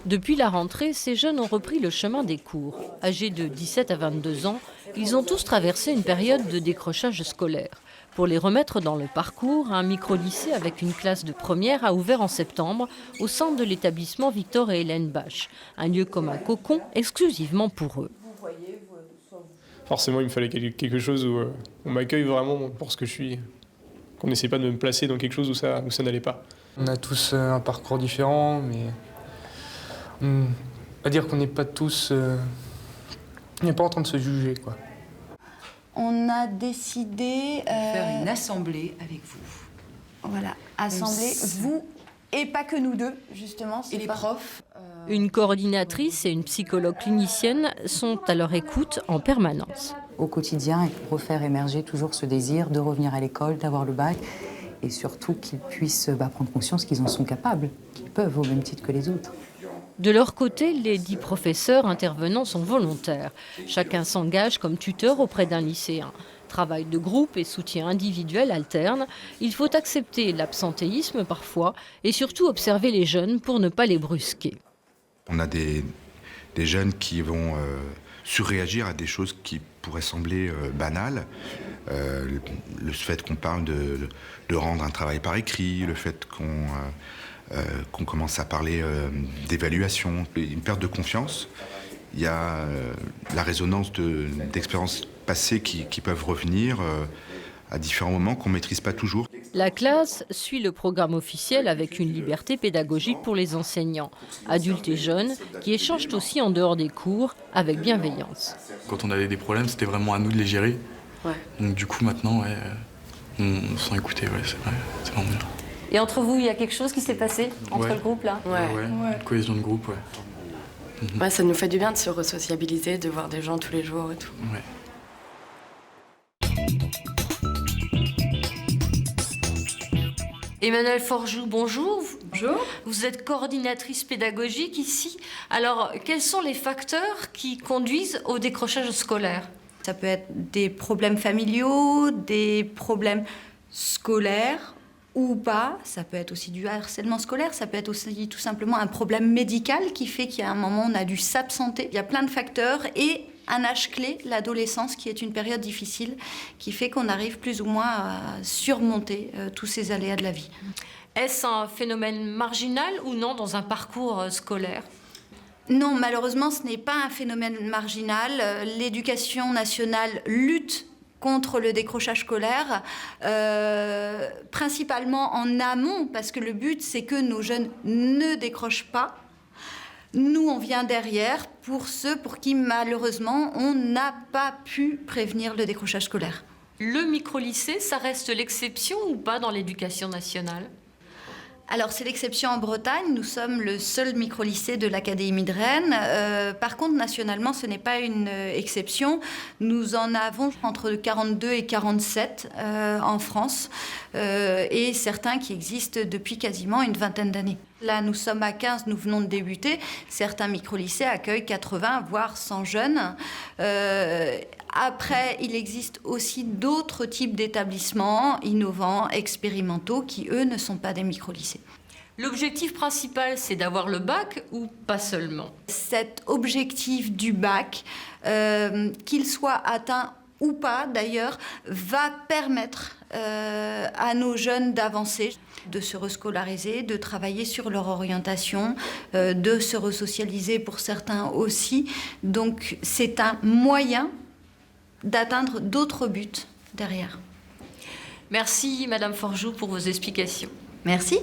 Depuis la rentrée, ces jeunes ont repris le chemin des cours. Âgés de 17 à 22 ans, ils ont tous traversé une période de décrochage scolaire. Pour les remettre dans le parcours, un micro-lycée avec une classe de première a ouvert en septembre au sein de l'établissement Victor et Hélène Bach, un lieu comme un cocon exclusivement pour eux. Forcément, il me fallait quelque chose où on m'accueille vraiment pour ce que je suis, qu'on n'essaie pas de me placer dans quelque chose où ça n'allait pas. On a tous un parcours différent, mais on va dire qu'on n'est pas tous... on n'est pas en train de se juger, quoi. On a décidé... faire une assemblée avec vous. Voilà, assembler vous et pas que nous deux, justement. Et les profs. Une coordinatrice et une psychologue clinicienne sont à leur écoute en permanence. Au quotidien, et pour refaire émerger toujours ce désir de revenir à l'école, d'avoir le bac, et surtout qu'ils puissent prendre conscience qu'ils en sont capables, qu'ils peuvent au même titre que les autres. De leur côté, les 10 professeurs intervenants sont volontaires. Chacun s'engage comme tuteur auprès d'un lycéen. Travail de groupe et soutien individuel alternent. Il faut accepter l'absentéisme parfois et surtout observer les jeunes pour ne pas les brusquer. On a des jeunes qui vont surréagir à des choses qui pourraient sembler banales. Le fait qu'on parle de rendre un travail par écrit, le fait qu'on commence à parler d'évaluation, une perte de confiance. Il y a la résonance d'expériences passées qui peuvent revenir à différents moments qu'on ne maîtrise pas toujours. La classe suit le programme officiel avec une liberté pédagogique pour les enseignants, adultes et jeunes, qui échangent aussi en dehors des cours avec bienveillance. Quand on avait des problèmes, c'était vraiment à nous de les gérer. Ouais. Donc du coup, maintenant, on se sent écouter, c'est vrai, c'est vraiment bien. Et entre vous, il y a quelque chose qui s'est passé entre le groupe là? Ouais. Cohésion de groupe, ouais. Ouais, ça nous fait du bien de se resociabiliser, de voir des gens tous les jours et tout. Ouais. Emmanuelle Forjoux, bonjour. Bonjour. Vous êtes coordinatrice pédagogique ici. Alors, quels sont les facteurs qui conduisent au décrochage scolaire? Ça peut être des problèmes familiaux, des problèmes scolaires ou pas. Ça peut être aussi du harcèlement scolaire. Ça peut être aussi tout simplement un problème médical qui fait qu'à un moment, on a dû s'absenter. Il y a plein de facteurs et un âge clé, l'adolescence, qui est une période difficile, qui fait qu'on arrive plus ou moins à surmonter tous ces aléas de la vie. Est-ce un phénomène marginal ou non dans un parcours scolaire? Non, malheureusement, ce n'est pas un phénomène marginal. L'éducation nationale lutte contre le décrochage scolaire, principalement en amont, parce que le but, c'est que nos jeunes ne décrochent pas. Nous, on vient derrière pour ceux pour qui, malheureusement, on n'a pas pu prévenir le décrochage scolaire. Le micro-lycée, ça reste l'exception ou pas dans l'éducation nationale? Alors, c'est l'exception en Bretagne. Nous sommes le seul micro-lycée de l'Académie de Rennes. Par contre, nationalement, ce n'est pas une exception. Nous en avons entre 42 et 47 en France et certains qui existent depuis quasiment une vingtaine d'années. Là, nous sommes à 15, nous venons de débuter. Certains micro-lycées accueillent 80, voire 100 jeunes. Après, il existe aussi d'autres types d'établissements innovants, expérimentaux, qui, eux, ne sont pas des micro-lycées. L'objectif principal, c'est d'avoir le bac ou pas seulement? Cet objectif du bac, qu'il soit atteint ou pas d'ailleurs, va permettre à nos jeunes d'avancer, de se rescolariser, de travailler sur leur orientation, de se resocialiser pour certains aussi. Donc c'est un moyen d'atteindre d'autres buts derrière. Merci Madame Forjoux pour vos explications. Merci.